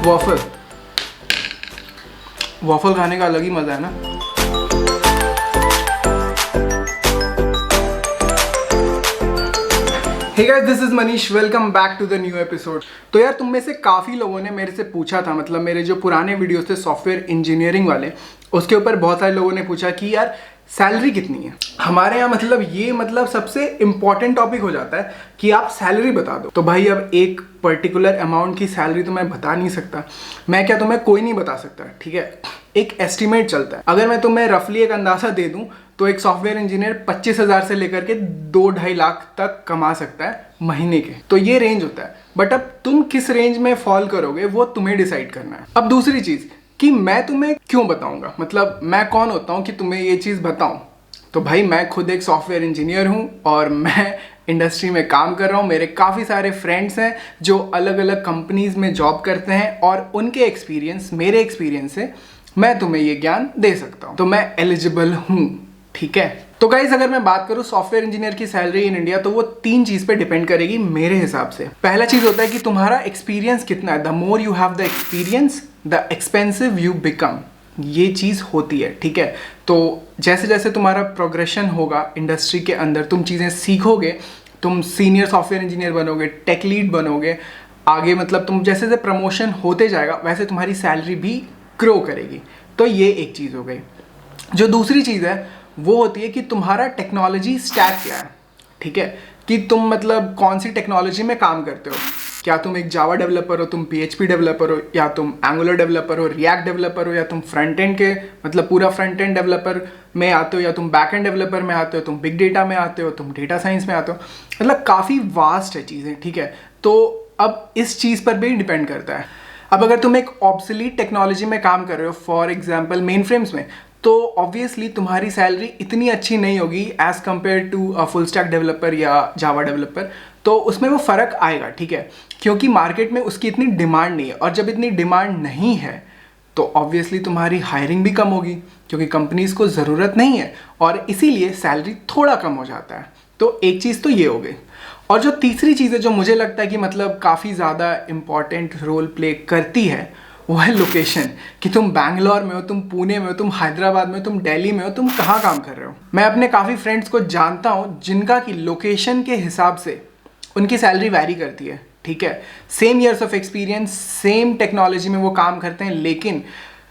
Waffle waffle खाने का अलग ही मज़ा है ना। Hey guys, this is Manish, welcome back to the new episode. तो यार, तुम में से काफ़ी लोगों ने मेरे से पूछा था, मतलब मेरे जो पुराने वीडियोस थे सॉफ्टवेयर इंजीनियरिंग वाले, उसके ऊपर बहुत सारे लोगों ने पूछा कि यार सैलरी कितनी है हमारे यहाँ। मतलब सबसे इंपॉर्टेंट टॉपिक हो जाता है कि आप सैलरी बता दो। तो भाई अब एक पर्टिकुलर अमाउंट की सैलरी तो मैं बता नहीं सकता, मैं क्या तुम्हें कोई नहीं बता सकता, ठीक है। एक एस्टिमेट चलता है। अगर मैं तुम्हें रफली एक अंदाजा दे दूं तो एक सॉफ्टवेयर इंजीनियर 25,000 से लेकर के 2-2.5 लाख तक कमा सकता है महीने के। तो ये रेंज होता है, बट अब तुम किस रेंज में फॉल करोगे वो तुम्हें डिसाइड करना है। अब दूसरी चीज कि मैं तुम्हें क्यों बताऊंगा, मतलब मैं कौन होता हूं कि तुम्हें ये चीज बताऊं। तो भाई मैं खुद एक सॉफ्टवेयर इंजीनियर हूं और मैं इंडस्ट्री में काम कर रहा हूं। मेरे काफ़ी सारे फ्रेंड्स हैं जो अलग अलग कंपनीज में जॉब करते हैं और उनके एक्सपीरियंस मेरे एक्सपीरियंस से मैं तुम्हें ये ज्ञान दे सकता हूं। तो मैं एलिजिबल हूं, ठीक है। तो गाइस, अगर मैं बात करूं सॉफ्टवेयर इंजीनियर की सैलरी इन इंडिया, तो वो 3 चीज पे डिपेंड करेगी मेरे हिसाब से। पहला चीज होता है कि तुम्हारा एक्सपीरियंस कितना है। The more you have the experience the expensive you become, ये चीज होती है, ठीक है। तो जैसे जैसे तुम्हारा प्रोग्रेशन होगा इंडस्ट्री के अंदर, तुम चीजें सीखोगे, तुम सीनियर सॉफ्टवेयर इंजीनियर बनोगे, टेक लीड बनोगे, आगे मतलब तुम जैसे जैसे प्रमोशन होते जाएगा वैसे तुम्हारी सैलरी भी ग्रो करेगी। तो ये एक चीज़ हो गई। जो दूसरी चीज़ है वो होती है कि तुम्हारा टेक्नोलॉजी स्टैक क्या है, ठीक है। कि तुम मतलब कौन सी टेक्नोलॉजी में काम करते हो। क्या तुम एक जावा डेवलपर हो, तुम PHP डेवलपर हो, या तुम एंगुलर डेवलपर हो, रिएक्ट डेवलपर हो, या तुम फ्रंट एंड के मतलब पूरा फ्रंट एंड डेवलपर में आते हो, या तुम बैक एंड डेवलपर में आते हो, तुम बिग डेटा में आते हो, तुम डेटा साइंस में आते हो। मतलब काफ़ी वास्ट है चीज़ें, ठीक है। तो अब इस चीज़ पर भी डिपेंड करता है। अब अगर तुम एक ऑब्सोलीट टेक्नोलॉजी में काम कर रहे हो, फॉर एग्जांपल मेन फ्रेम्स में, तो ऑब्वियसली तुम्हारी सैलरी इतनी अच्छी नहीं होगी as compare to a full stack developer या जावा डेवलपर। तो उसमें वो फ़र्क आएगा, ठीक है, क्योंकि मार्केट में उसकी इतनी डिमांड नहीं है। और जब इतनी डिमांड नहीं है तो ऑब्वियसली तुम्हारी हायरिंग भी कम होगी, क्योंकि कंपनीज को ज़रूरत नहीं है और इसीलिए सैलरी थोड़ा कम हो जाता है। तो एक चीज़ तो ये हो गई। और जो तीसरी चीज़ है जो मुझे लगता है कि मतलब काफ़ी ज़्यादा इम्पॉर्टेंट रोल प्ले करती है, वो है लोकेशन। कि तुम बैंगलोर में हो, तुम पुणे में हो, तुम हैदराबाद में हो, तुम दिल्ली में हो, तुम कहाँ काम कर रहे हो। मैं अपने काफ़ी फ्रेंड्स को जानता हूँ जिनका कि लोकेशन के हिसाब से उनकी सैलरी वैरी करती है, ठीक है। Same years of experience, same technology में वो काम करते हैं, लेकिन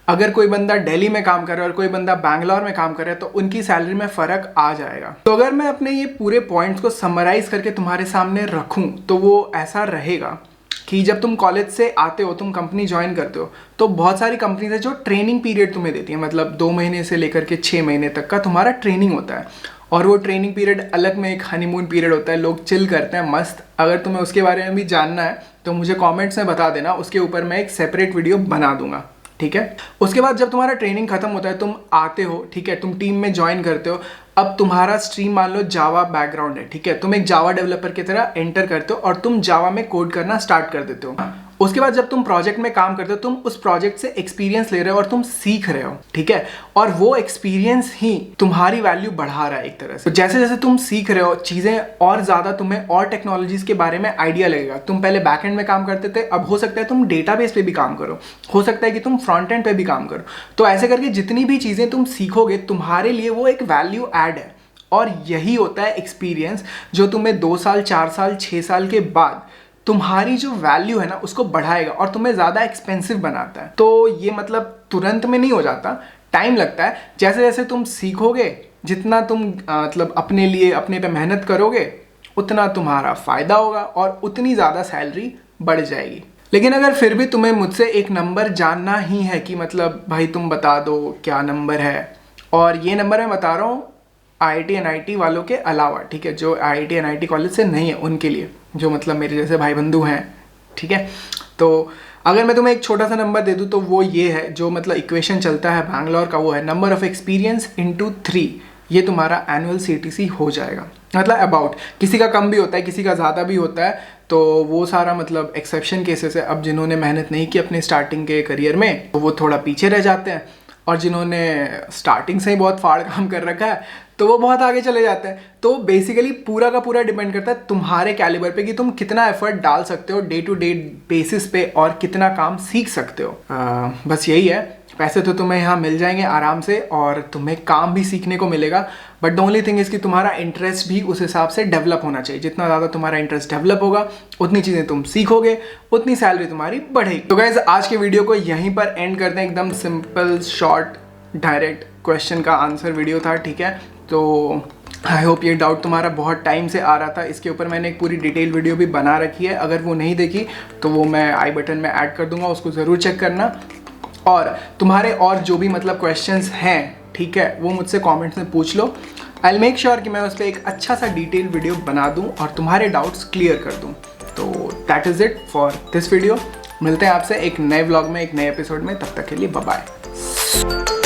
अगर कोई बंदा दिल्ली में काम कर रहा है और कोई बंदा बैंगलोर में काम कर रहा है तो उनकी सैलरी में फ़र्क आ जाएगा। तो अगर मैं अपने ये पूरे पॉइंट्स को समराइज करके तुम्हारे सामने रखूं तो वो ऐसा रहेगा कि जब तुम कॉलेज से आते हो, तुम कंपनी ज्वाइन करते हो, तो बहुत सारी कंपनीज है जो ट्रेनिंग पीरियड तुम्हें देती है। मतलब 2 महीने से लेकर के 6 महीने तक का तुम्हारा ट्रेनिंग होता है। और वो ट्रेनिंग पीरियड अलग में एक हनीमून पीरियड होता है, लोग चिल करते हैं मस्त। अगर तुम्हें उसके बारे में भी जानना है तो मुझे कॉमेंट्स में बता देना, उसके ऊपर मैं एक सेपरेट वीडियो बना दूंगा, ठीक है। उसके बाद जब तुम्हारा ट्रेनिंग खत्म होता है, तुम आते हो, ठीक है, तुम टीम में ज्वाइन करते हो। अब तुम्हारा स्ट्रीम मान लो जावा बैकग्राउंड है, ठीक है। तुम एक जावा डेवलपर की तरह एंटर करते हो और तुम जावा में कोड करना स्टार्ट कर देते हो। उसके बाद जब तुम प्रोजेक्ट में काम करते हो, तुम उस प्रोजेक्ट से एक्सपीरियंस ले रहे हो और तुम सीख रहे हो, ठीक है। और वो एक्सपीरियंस ही तुम्हारी वैल्यू बढ़ा रहा है एक तरह से। तो जैसे जैसे तुम सीख रहे हो चीज़ें और ज़्यादा, तुम्हें और टेक्नोलॉजीज के बारे में आइडिया लगेगा। तुम पहले बैकएंड में काम करते थे, अब हो सकता है तुम डेटाबेस पे भी काम करो, हो सकता है कि तुम फ्रंट एंड पे भी काम करो। तो ऐसे करके जितनी भी चीज़ें तुम सीखोगे तुम्हारे लिए वो एक वैल्यू ऐड है। और यही होता है एक्सपीरियंस, जो तुम्हें 2 साल 4 साल 6 साल के बाद तुम्हारी जो वैल्यू है ना उसको बढ़ाएगा और तुम्हें ज़्यादा एक्सपेंसिव बनाता है। तो ये मतलब तुरंत में नहीं हो जाता, टाइम लगता है। जैसे जैसे तुम सीखोगे, जितना तुम मतलब अपने लिए अपने पे मेहनत करोगे, उतना तुम्हारा फ़ायदा होगा और उतनी ज़्यादा सैलरी बढ़ जाएगी। लेकिन अगर फिर भी तुम्हें मुझसे एक नंबर जानना ही है कि मतलब भाई तुम बता दो क्या नंबर है, और ये नंबर मैं बता रहा हूँ IIT NIT वालों के अलावा, ठीक है, जो IIT NIT कॉलेज से नहीं है उनके लिए, जो मतलब मेरे जैसे भाई बंधु हैं, ठीक है। तो अगर मैं तुम्हें एक छोटा सा नंबर दे दूँ तो वो ये है, जो मतलब इक्वेशन चलता है बैंगलोर का, वो है नंबर ऑफ एक्सपीरियंस इंटू 3। ये तुम्हारा एनुअल CTC हो जाएगा। मतलब अबाउट, किसी का कम भी होता है, किसी का ज़्यादा भी होता है, तो वो सारा मतलब एक्सेप्शन केसेस है। अब जिन्होंने मेहनत नहीं की अपने स्टार्टिंग के करियर में, तो वो थोड़ा पीछे रह जाते हैं। और जिन्होंने स्टार्टिंग से ही बहुत फाड़ काम कर रखा है तो वो बहुत आगे चले जाते हैं। तो बेसिकली पूरा का पूरा डिपेंड करता है तुम्हारे कैलिबर पे कि तुम कितना एफर्ट डाल सकते हो डे टू डे बेसिस पे और कितना काम सीख सकते हो। बस यही है। पैसे तो तुम्हें यहाँ मिल जाएंगे आराम से और तुम्हें काम भी सीखने को मिलेगा, but the only thing is कि तुम्हारा इंटरेस्ट भी उस हिसाब से डेवलप होना चाहिए। जितना ज़्यादा तुम्हारा इंटरेस्ट डेवलप होगा उतनी चीज़ें तुम सीखोगे, उतनी सैलरी तुम्हारी बढ़ेगी। तो गाइज आज के वीडियो को यहीं पर एंड करते हैं। एकदम सिंपल शॉर्ट डायरेक्ट क्वेश्चन का आंसर वीडियो था, ठीक है। तो आई होप ये डाउट तुम्हारा बहुत टाइम से आ रहा था। इसके ऊपर मैंने एक पूरी डिटेल वीडियो भी बना रखी है, अगर वो नहीं देखी तो वो मैं आई बटन में ऐड कर दूंगा, उसको ज़रूर चेक करना। और तुम्हारे और जो भी मतलब क्वेश्चंस हैं, ठीक है, वो मुझसे कमेंट्स में पूछ लो। आई विल मेक श्योर कि मैं उस पर एक अच्छा सा डिटेल वीडियो बना दूं और तुम्हारे डाउट्स क्लियर कर दूं। तो that is it for this video. मिलते हैं आपसे एक नए व्लॉग में, एक नए एपिसोड में। तब तक के लिए बाय बाय।